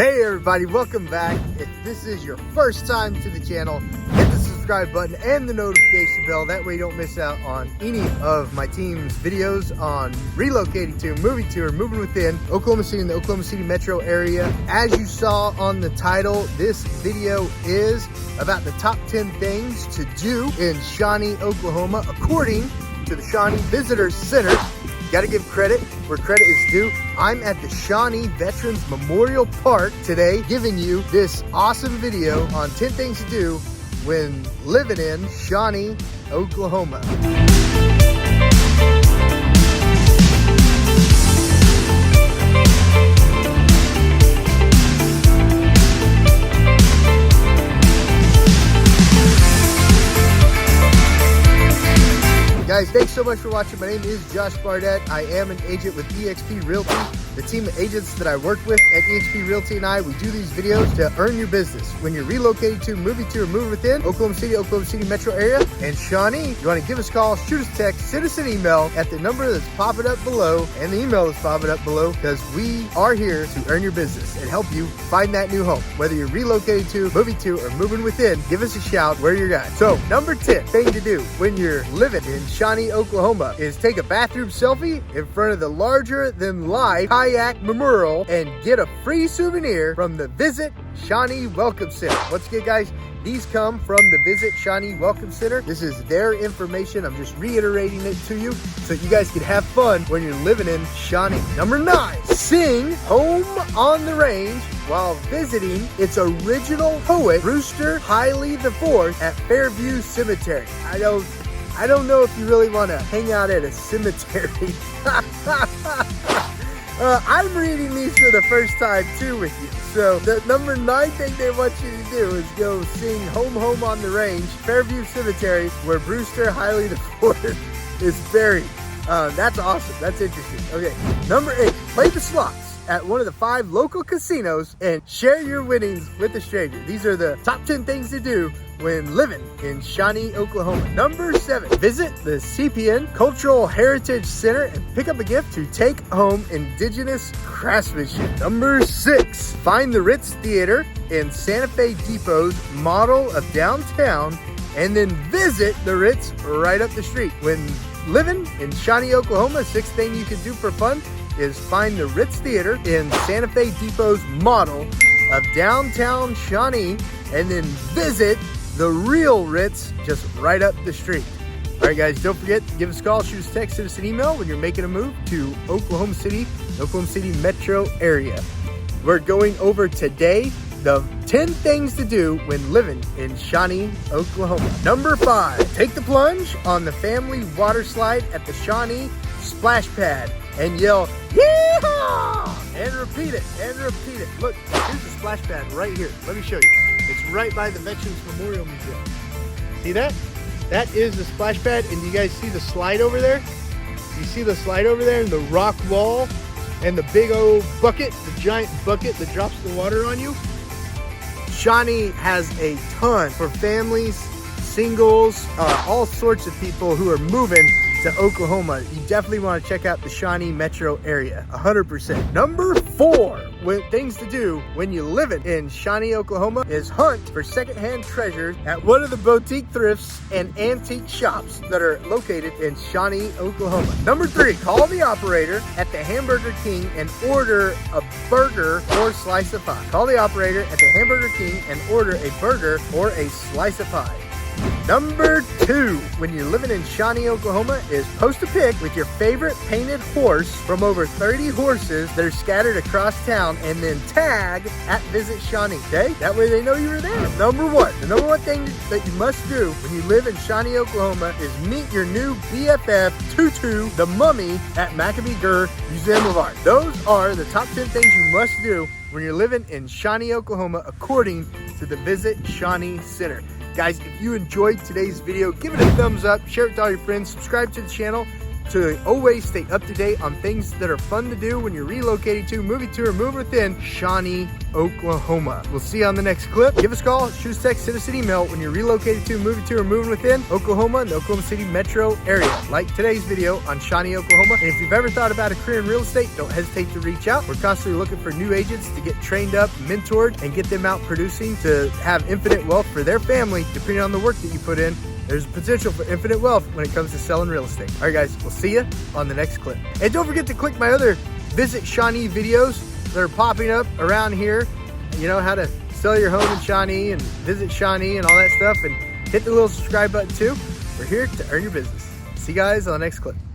Hey everybody, welcome back. If this is your first time to the channel, hit the subscribe button and the notification bell. That way you don't miss out on any of my team's videos on relocating to, moving to, or moving within Oklahoma City and the Oklahoma City metro area. As you saw on the title, this video is about the top 10 things to do in Shawnee, Oklahoma, according to the Shawnee Visitor Center. Got to give credit where credit is due. I'm at the Shawnee Veterans Memorial Park today, giving you this awesome video on 10 things to do when living in Shawnee, Oklahoma. Guys, thanks so much for watching. My name is Josh Bardette. I am an agent with eXp Realty. The team of agents that I work with at eXp Realty and I, we do these videos to earn your business. When you're relocating to, moving to, or moving within Oklahoma City metro area, and Shawnee, you want to give us a call, shoot us a text, send us an email at the number that's popping up below and the email that's popping up below, because we are here to earn your business and help you find that new home. Whether you're relocating to, moving to, or moving within, give us a shout where you're at. So, number 10 thing to do when you're living in Shawnee, Oklahoma is take a bathroom selfie in front of the larger than life kayak mural and get a free souvenir from the Visit Shawnee Welcome Center. Once again, guys, these come from the Visit Shawnee Welcome Center. This is their information. I'm just reiterating it to you so you guys can have fun when you're living in Shawnee. Number 9, sing Home on the Range while visiting its original poet, Brewster Higley IV, at Fairview Cemetery. I don't know if you really want to hang out at a cemetery. I'm reading these for the first time too with you. So the number 9 thing they want you to do is go sing Home on the Range, Fairview Cemetery, where Brewster Higley IV is buried. That's awesome. That's interesting. Okay, number 8, play the slots at one of the 5 local casinos and share your winnings with a stranger. These are the top 10 things to do when living in Shawnee, Oklahoma. Number 7, visit the CPN Cultural Heritage Center and pick up a gift to take home indigenous craftsmanship. Number 6, find the Ritz Theater in Santa Fe Depot's model of downtown and then visit the Ritz right up the street. When living in Shawnee, Oklahoma, 6th thing you can do for fun is find the Ritz Theater in Santa Fe Depot's model of downtown Shawnee and then visit the real Ritz just right up the street. All right, guys, don't forget, give us a call, shoot us a text, send us an email when you're making a move to Oklahoma City metro area. We're going over today the 10 things to do when living in Shawnee, Oklahoma. Number 5, take the plunge on the family water slide at the Shawnee Splash Pad and yell, "Yeehaw!" and repeat it, and repeat it. Look, here's the splash pad right here. Let me show you. It's right by the Veterans Memorial Museum. See that? That is the splash pad, and you guys see the slide over there? You see the slide over there and the rock wall and the big old bucket, the giant bucket that drops the water on you? Shawnee has a ton for families, singles, all sorts of people who are moving to Oklahoma. You definitely want to check out the Shawnee metro area, 100%. Number 4, things to do when you live in Shawnee, Oklahoma is hunt for secondhand treasures at one of the boutique thrifts and antique shops that are located in Shawnee, Oklahoma. Number 3, call the operator at the Hamburger King and order a burger or slice of pie. Call the operator at the Hamburger King and order a burger or a slice of pie. Number 2, when you're living in Shawnee, Oklahoma, is post a pic with your favorite painted horse from over 30 horses that are scattered across town and then tag at Visit Shawnee, okay? That way they know you were there. Number 1, the number 1 thing that you must do when you live in Shawnee, Oklahoma is meet your new BFF, Tutu, the mummy, at Maccabee Gur Museum of Art. Those are the top 10 things you must do when you're living in Shawnee, Oklahoma, according to the Visit Shawnee Center. Guys, if you enjoyed today's video, give it a thumbs up, share it with all your friends, subscribe to the channel to always stay up to date on things that are fun to do when you're relocating to, moving to, or moving within Shawnee, Oklahoma. We'll see you on the next clip. Give us a call, shoot us a text, send us an email when you're relocating to, moving to, or moving within Oklahoma and the Oklahoma City metro area. Like today's video on Shawnee, Oklahoma. And if you've ever thought about a career in real estate, don't hesitate to reach out. We're constantly looking for new agents to get trained up, mentored, and get them out producing to have infinite wealth for their family. Depending on the work that you put in, there's potential for infinite wealth when it comes to selling real estate. All right, guys, we'll see you on the next clip. And don't forget to click my other Visit Shawnee videos that are popping up around here. You know, how to sell your home in Shawnee and visit Shawnee and all that stuff. And hit the little subscribe button too. We're here to earn your business. See you guys on the next clip.